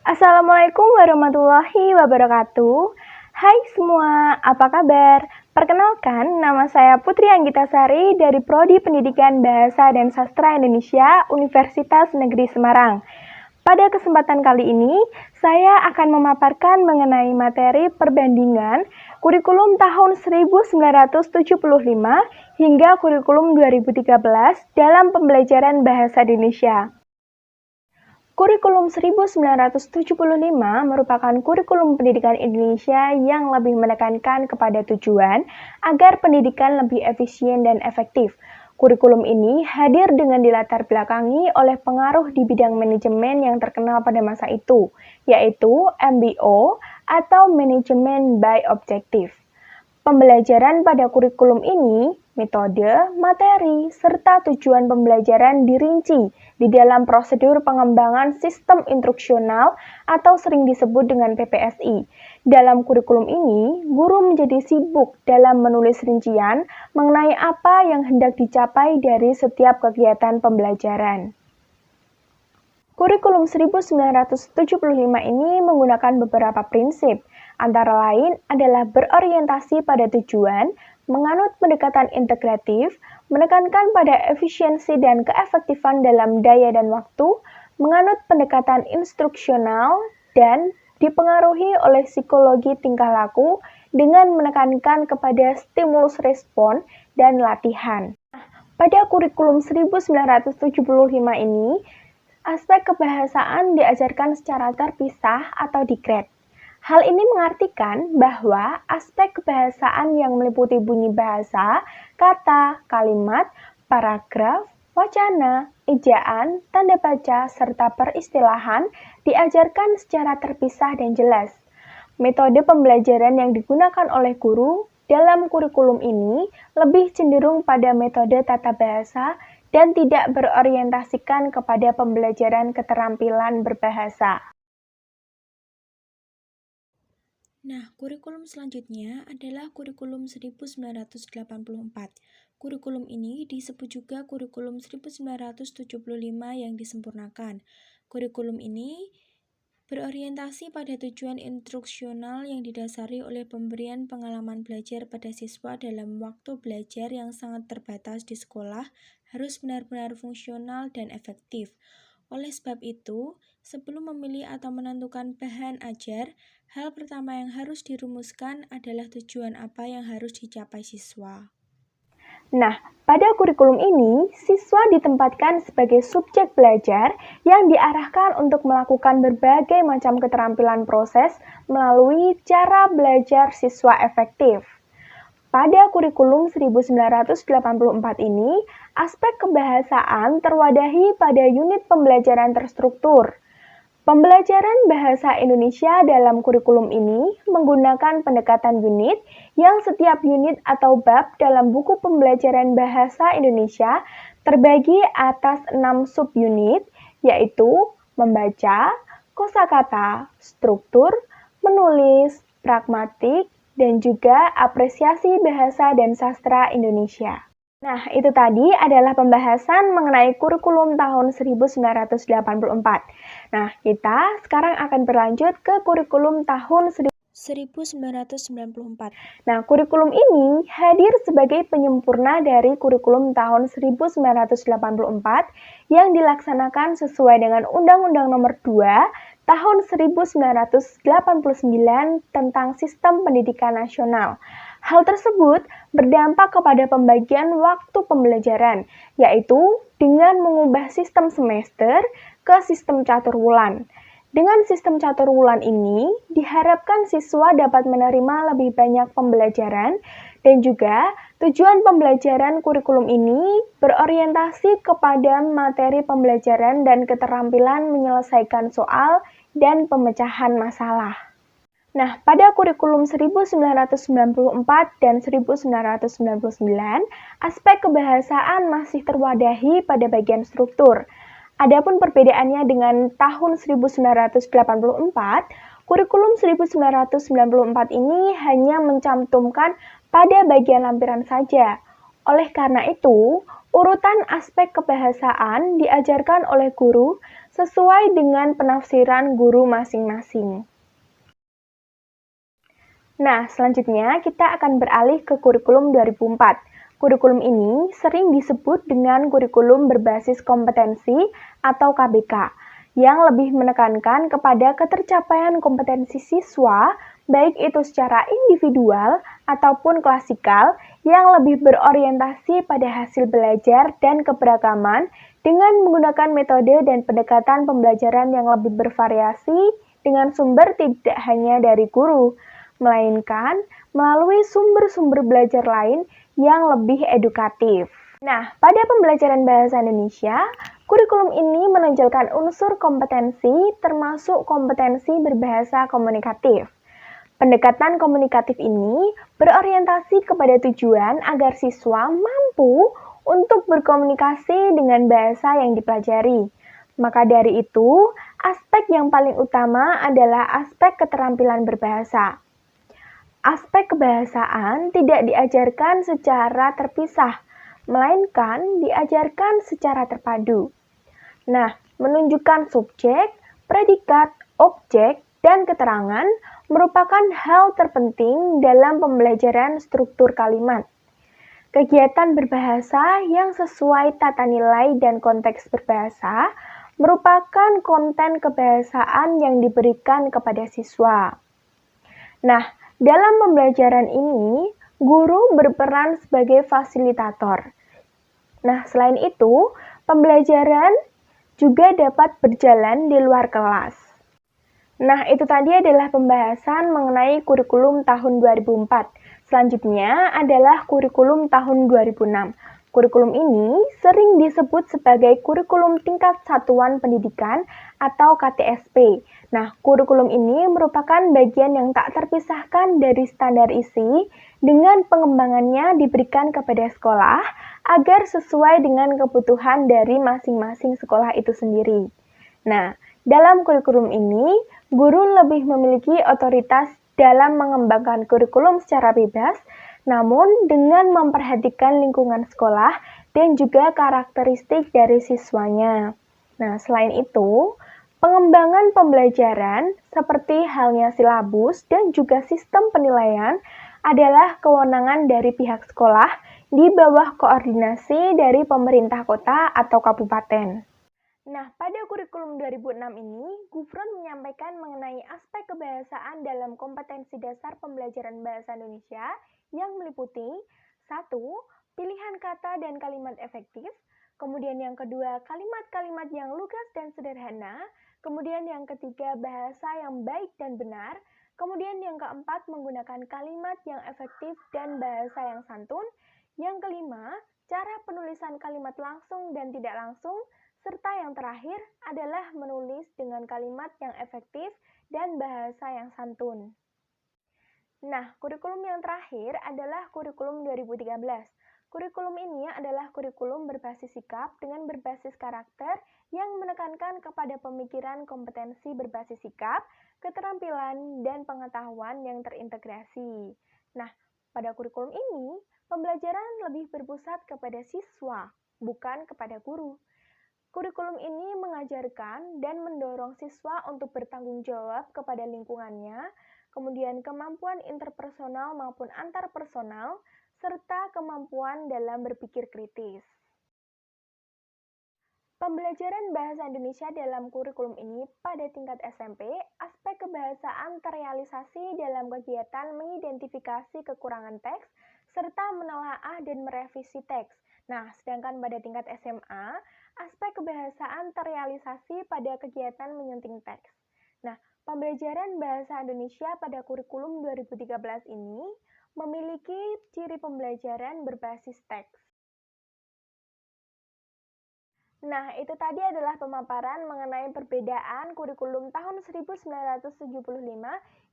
Assalamualaikum warahmatullahi wabarakatuh. Hai semua, apa kabar? Perkenalkan, nama saya Putri Anggita Sari dari Prodi Pendidikan Bahasa dan Sastra Indonesia, Universitas Negeri Semarang. Pada kesempatan kali ini, saya akan memaparkan mengenai materi perbandingan kurikulum tahun 1975 hingga kurikulum 2013 dalam pembelajaran bahasa Indonesia. Kurikulum 1975 merupakan kurikulum pendidikan Indonesia yang lebih menekankan kepada tujuan agar pendidikan lebih efisien dan efektif. Kurikulum ini hadir dengan dilatar belakangi oleh pengaruh di bidang manajemen yang terkenal pada masa itu, yaitu MBO atau Management by Objective. Pembelajaran pada kurikulum ini, metode, materi, serta tujuan pembelajaran dirinci di dalam prosedur pengembangan sistem instruksional atau sering disebut dengan PPSI. Dalam kurikulum ini, guru menjadi sibuk dalam menulis rincian mengenai apa yang hendak dicapai dari setiap kegiatan pembelajaran. Kurikulum 1975 ini menggunakan beberapa prinsip, antara lain adalah berorientasi pada tujuan, menganut pendekatan integratif, menekankan pada efisiensi dan keefektifan dalam daya dan waktu, menganut pendekatan instruksional, dan dipengaruhi oleh psikologi tingkah laku dengan menekankan kepada stimulus respon dan latihan. Pada kurikulum 1975 ini, aspek kebahasaan diajarkan secara terpisah atau digred. Hal ini mengartikan bahwa aspek kebahasaan yang meliputi bunyi bahasa, kata, kalimat, paragraf, wacana, ejaan, tanda baca, serta peristilahan diajarkan secara terpisah dan jelas. Metode pembelajaran yang digunakan oleh guru dalam kurikulum ini lebih cenderung pada metode tata bahasa dan tidak berorientasikan kepada pembelajaran keterampilan berbahasa. Nah, kurikulum selanjutnya adalah kurikulum 1984. Kurikulum ini disebut juga kurikulum 1975 yang disempurnakan. Kurikulum ini berorientasi pada tujuan instruksional yang didasari oleh pemberian pengalaman belajar pada siswa dalam waktu belajar yang sangat terbatas di sekolah harus benar-benar fungsional dan efektif. Oleh sebab itu, sebelum memilih atau menentukan bahan ajar, hal pertama yang harus dirumuskan adalah tujuan apa yang harus dicapai siswa. Nah, pada kurikulum ini, siswa ditempatkan sebagai subjek belajar yang diarahkan untuk melakukan berbagai macam keterampilan proses melalui cara belajar siswa efektif. Pada kurikulum 1984 ini, aspek kebahasaan terwadahi pada unit pembelajaran terstruktur. Pembelajaran bahasa Indonesia dalam kurikulum ini menggunakan pendekatan unit yang setiap unit atau bab dalam buku pembelajaran bahasa Indonesia terbagi atas 6 subunit, yaitu membaca, kosakata, struktur, menulis, pragmatik, dan juga apresiasi bahasa dan sastra Indonesia. Nah, itu tadi adalah pembahasan mengenai kurikulum tahun 1984. Nah, kita sekarang akan berlanjut ke kurikulum tahun 1994. Nah, kurikulum ini hadir sebagai penyempurna dari kurikulum tahun 1984 yang dilaksanakan sesuai dengan Undang-Undang Nomor 2 Tahun 1989 tentang Sistem Pendidikan Nasional. Hal tersebut berdampak kepada pembagian waktu pembelajaran, yaitu dengan mengubah sistem semester ke sistem caturwulan. Dengan sistem caturwulan ini, diharapkan siswa dapat menerima lebih banyak pembelajaran dan juga tujuan pembelajaran kurikulum ini berorientasi kepada materi pembelajaran dan keterampilan menyelesaikan soal dan pemecahan masalah. Nah, pada kurikulum 1994 dan 1999, aspek kebahasaan masih terwadahi pada bagian struktur. Adapun perbedaannya dengan tahun 1984, kurikulum 1994 ini hanya mencantumkan pada bagian lampiran saja. Oleh karena itu, urutan aspek kebahasaan diajarkan oleh guru sesuai dengan penafsiran guru masing-masing. Nah, selanjutnya kita akan beralih ke kurikulum 2004. Kurikulum ini sering disebut dengan kurikulum berbasis kompetensi atau KBK, yang lebih menekankan kepada ketercapaian kompetensi siswa, baik itu secara individual ataupun klasikal, yang lebih berorientasi pada hasil belajar dan keberagaman dengan menggunakan metode dan pendekatan pembelajaran yang lebih bervariasi dengan sumber tidak hanya dari guru, melainkan melalui sumber-sumber belajar lain yang lebih edukatif. Nah, pada pembelajaran bahasa Indonesia, kurikulum ini menonjolkan unsur kompetensi termasuk kompetensi berbahasa komunikatif. Pendekatan komunikatif ini berorientasi kepada tujuan agar siswa mampu untuk berkomunikasi dengan bahasa yang dipelajari. Maka dari itu, aspek yang paling utama adalah aspek keterampilan berbahasa. Aspek kebahasaan tidak diajarkan secara terpisah, melainkan diajarkan secara terpadu. Nah, menunjukkan subjek, predikat, objek, dan keterangan merupakan hal terpenting dalam pembelajaran struktur kalimat. Kegiatan berbahasa yang sesuai tata nilai dan konteks berbahasa merupakan konten kebahasaan yang diberikan kepada siswa. Nah, dalam pembelajaran ini, guru berperan sebagai fasilitator. Nah, selain itu, pembelajaran juga dapat berjalan di luar kelas. Nah, itu tadi adalah pembahasan mengenai kurikulum tahun 2004. Selanjutnya adalah kurikulum tahun 2006. Kurikulum ini sering disebut sebagai kurikulum tingkat satuan pendidikan atau KTSP. Nah, kurikulum ini merupakan bagian yang tak terpisahkan dari standar isi dengan pengembangannya diberikan kepada sekolah agar sesuai dengan kebutuhan dari masing-masing sekolah itu sendiri. Nah, dalam kurikulum ini, guru lebih memiliki otoritas dalam mengembangkan kurikulum secara bebas, namun dengan memperhatikan lingkungan sekolah dan juga karakteristik dari siswanya. Nah, selain itu, pengembangan pembelajaran seperti halnya silabus dan juga sistem penilaian adalah kewenangan dari pihak sekolah di bawah koordinasi dari pemerintah kota atau kabupaten. Nah, pada kurikulum 2006 ini, Gufron menyampaikan mengenai aspek kebahasaan dalam kompetensi dasar pembelajaran bahasa Indonesia yang meliputi 1. Pilihan kata dan kalimat efektif, kemudian yang kedua, kalimat-kalimat yang lugas dan sederhana, kemudian yang ketiga, bahasa yang baik dan benar, kemudian yang keempat, menggunakan kalimat yang efektif dan bahasa yang santun, yang kelima, cara penulisan kalimat langsung dan tidak langsung, serta yang terakhir adalah menulis dengan kalimat yang efektif dan bahasa yang santun. Nah, kurikulum yang terakhir adalah kurikulum 2013. Kurikulum ini adalah kurikulum berbasis sikap dengan berbasis karakter yang menekankan kepada pemikiran kompetensi berbasis sikap, keterampilan, dan pengetahuan yang terintegrasi. Nah, pada kurikulum ini, pembelajaran lebih berpusat kepada siswa, bukan kepada guru. Kurikulum ini mengajarkan dan mendorong siswa untuk bertanggung jawab kepada lingkungannya, kemudian kemampuan interpersonal maupun antarpersonal, serta kemampuan dalam berpikir kritis. Pembelajaran bahasa Indonesia dalam kurikulum ini pada tingkat SMP, aspek kebahasaan terrealisasi dalam kegiatan mengidentifikasi kekurangan teks, serta menelaah dan merevisi teks. Nah, sedangkan pada tingkat SMA, aspek kebahasaan terrealisasi pada kegiatan menyunting teks. Nah, pembelajaran bahasa Indonesia pada kurikulum 2013 ini memiliki ciri pembelajaran berbasis teks. Nah, itu tadi adalah pemaparan mengenai perbedaan kurikulum tahun 1975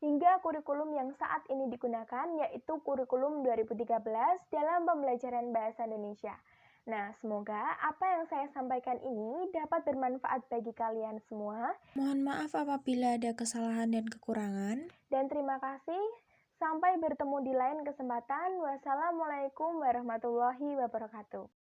hingga kurikulum yang saat ini digunakan, yaitu kurikulum 2013 dalam pembelajaran bahasa Indonesia. Nah, semoga apa yang saya sampaikan ini dapat bermanfaat bagi kalian semua. Mohon maaf apabila ada kesalahan dan kekurangan. Dan terima kasih. Sampai bertemu di lain kesempatan. Wassalamualaikum warahmatullahi wabarakatuh.